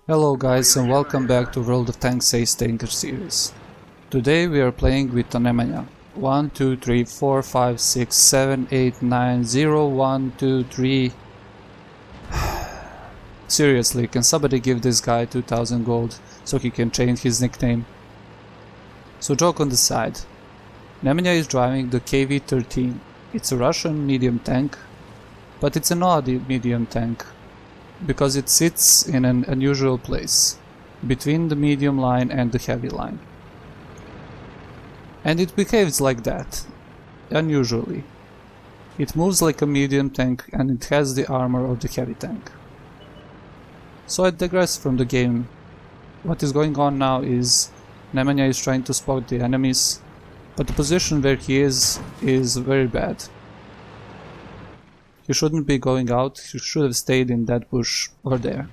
Hello guys and welcome back to World of Tanks Ace Tanker series. Today we are playing with Nemanja1234567890123. Seriously, can somebody give this guy 2000 gold so he can change his nickname? So joke on the side. Nemanja is driving the KV-13. It's a Russian medium tank, but it's an odd medium tank, because it sits in an unusual place, between the medium line and the heavy line. And it behaves like that, unusually. It moves like a medium tank and it has the armor of the heavy tank. So I digress from the game. What is going on now is Nemanja is trying to spot the enemies, but the position where he is very bad. He shouldn't be going out, he should have stayed in that bush over there.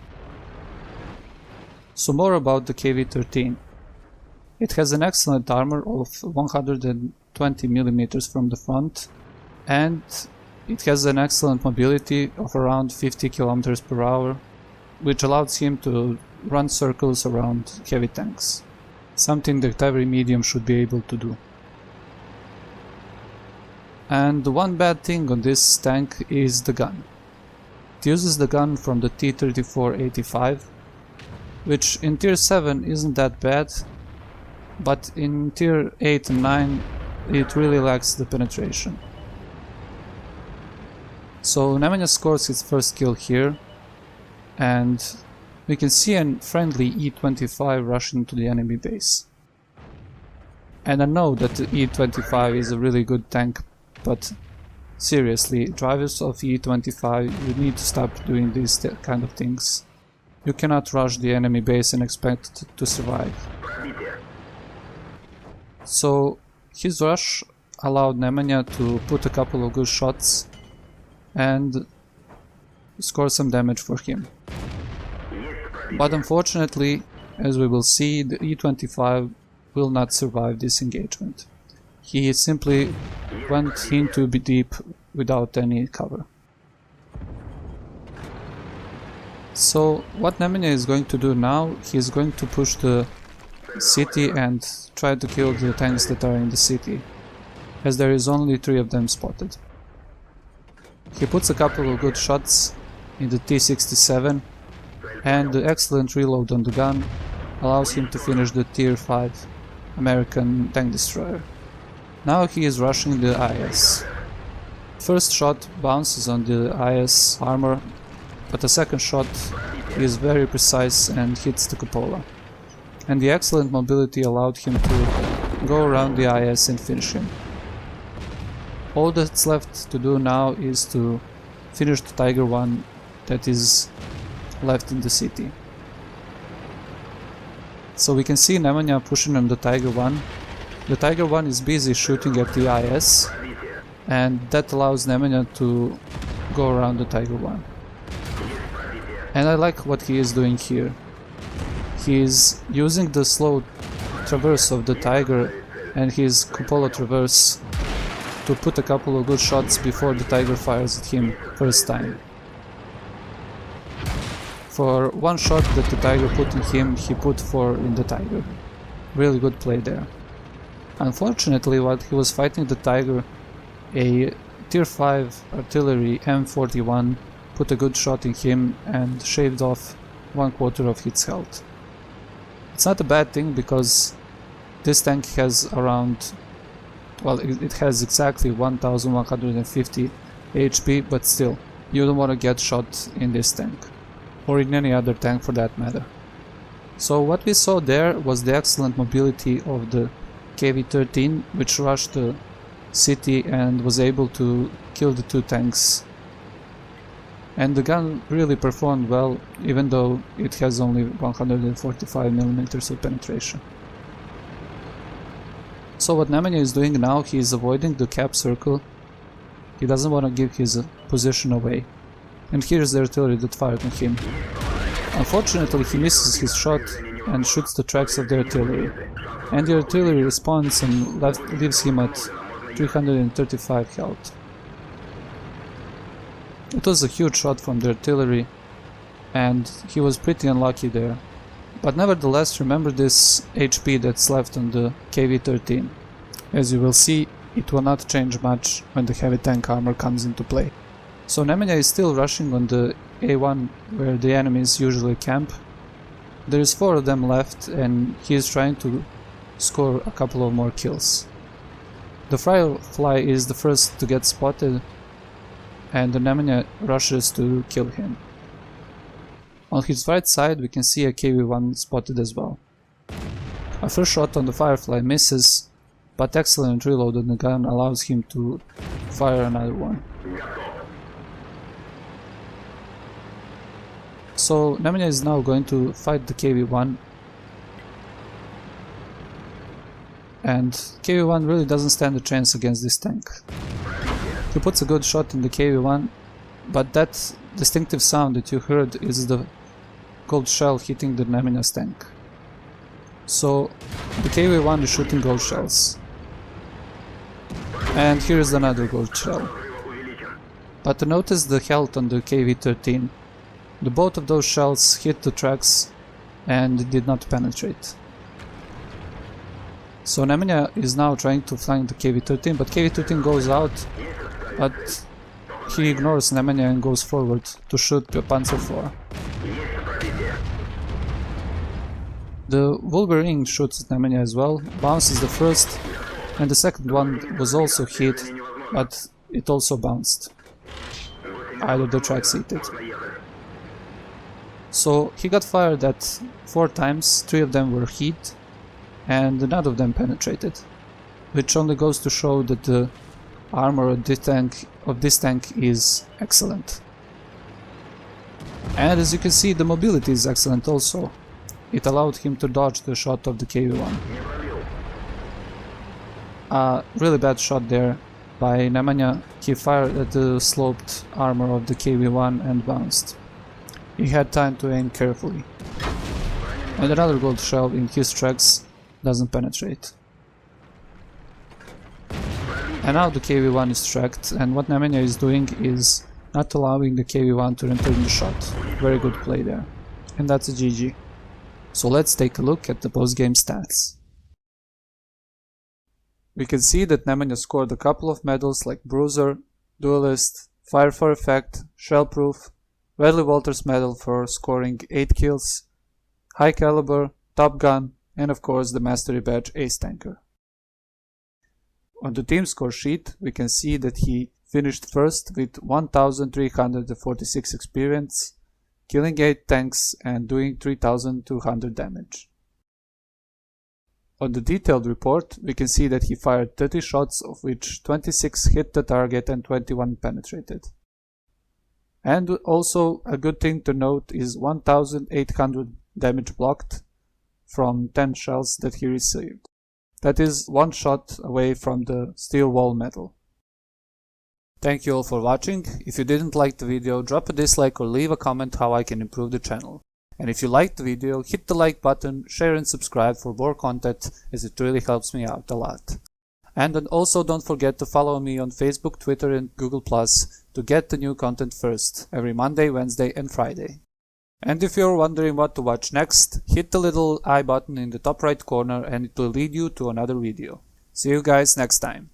So more about the KV-13. It has an excellent armor of 120mm from the front, and it has an excellent mobility of around 50 km per hour, which allows him to run circles around heavy tanks, something that every medium should be able to do. And the one bad thing on this tank is the gun. It uses the gun from the T-34-85, which in tier 7 isn't that bad, but in tier 8 and 9 it really lacks the penetration. So Nemanja scores his first kill here, and we can see a friendly E-25 rush into the enemy base. And I know that the E-25 is a really good tank, but seriously, drivers of E-25, you need to stop doing these kind of things. You cannot rush the enemy base and expect to survive. So his rush allowed Nemanja to put a couple of good shots and score some damage for him. But unfortunately, as we will see, the E-25 will not survive this engagement. He simply went in too deep without any cover. So what Nemanja is going to do now, he is going to push the city and try to kill the tanks that are in the city, as there is only 3 of them spotted. He puts a couple of good shots in the T-67, and the excellent reload on the gun allows him to finish the tier 5 American tank destroyer. Now he is rushing the IS. First shot bounces on the IS armor, but the second shot is very precise and hits the cupola. And the excellent mobility allowed him to go around the IS and finish him. All that's left to do now is to finish the Tiger 1 that is left in the city. So we can see Nemanja pushing on the Tiger 1. The Tiger 1 is busy shooting at the IS, and that allows Nemanja to go around the Tiger 1. And I like what he is doing here. He is using the slow traverse of the Tiger and his cupola traverse to put a couple of good shots before the Tiger fires at him first time. For one shot that the Tiger put in him, he put 4 in the Tiger. Really good play there. Unfortunately, while he was fighting the Tiger, a tier 5 artillery M41 put a good shot in him and shaved off 1/4 of its health. It's not a bad thing, because this tank has around, well, it has exactly 1150 HP, but still, you don't want to get shot in this tank, or in any other tank for that matter. So what we saw there was the excellent mobility of the KV-13, which rushed the city and was able to kill the 2 tanks. And the gun really performed well, even though it has only 145mm of penetration. So what Nemanja is doing now, he is avoiding the cap circle. He doesn't want to give his position away. And here's the artillery that fired on him. Unfortunately, he misses his shot and shoots the tracks of the artillery. And the artillery responds and leaves him at 335 health. It was a huge shot from the artillery, and he was pretty unlucky there. But nevertheless, remember this HP that's left on the KV-13. As you will see, it will not change much when the heavy tank armor comes into play. So Nemanja is still rushing on the A1 where the enemies usually camp. There is 4 of them left and he is trying to score a couple of more kills. The Firefly is the first to get spotted and the Nemanja rushes to kill him. On his right side we can see a KV-1 spotted as well. A first shot on the Firefly misses, but excellent reload on the gun allows him to fire another one. So Nemanja is now going to fight the KV-1, and KV-1 really doesn't stand a chance against this tank. He puts a good shot in the KV-1, but that distinctive sound that you heard is the gold shell hitting the Nemanja's tank. So the KV-1 is shooting gold shells. And here is another gold shell. But notice the health on the KV-13. The both of those shells hit the tracks and did not penetrate. So Nemanja is now trying to flank the KV-13, but KV-13 goes out, but he ignores Nemanja and goes forward to shoot the Panzer IV. The Wolverine shoots Nemanja as well, bounces the first, and the second one was also hit, but it also bounced. Either the tracks hit it. So he got fired at 4 times, 3 of them were hit, and none of them penetrated, which only goes to show that the armor of this tank is excellent. And as you can see, the mobility is excellent also. It allowed him to dodge the shot of the KV-1. A really bad shot there by Nemanja. He fired at the sloped armor of the KV-1 and bounced. He had time to aim carefully. And another gold shell in his tracks doesn't penetrate. And now the KV-1 is tracked, and what Nemanja is doing is not allowing the KV-1 to return the shot. Very good play there. And that's a GG. So let's take a look at the post-game stats. We can see that Nemanja scored a couple of medals like Bruiser, Duelist, Fire for Effect, Shellproof, Radley-Walters medal for scoring 8 kills, High Caliber, Top Gun, and of course the Mastery Badge Ace Tanker. On the team score sheet we can see that he finished first with 1346 experience, killing 8 tanks and doing 3200 damage. On the detailed report we can see that he fired 30 shots, of which 26 hit the target and 21 penetrated. And also a good thing to note is 1800 damage blocked from 10 shells that he received. That is 1 shot away from the steel wall medal. Thank you all for watching. If you didn't like the video, drop a dislike or leave a comment how I can improve the channel. And if you liked the video, hit the like button, share and subscribe for more content, as it really helps me out a lot. And also don't forget to follow me on Facebook, Twitter and Google Plus to get the new content first, every Monday, Wednesday and Friday. And if you're wondering what to watch next, hit the little I button in the top right corner and it will lead you to another video. See you guys next time.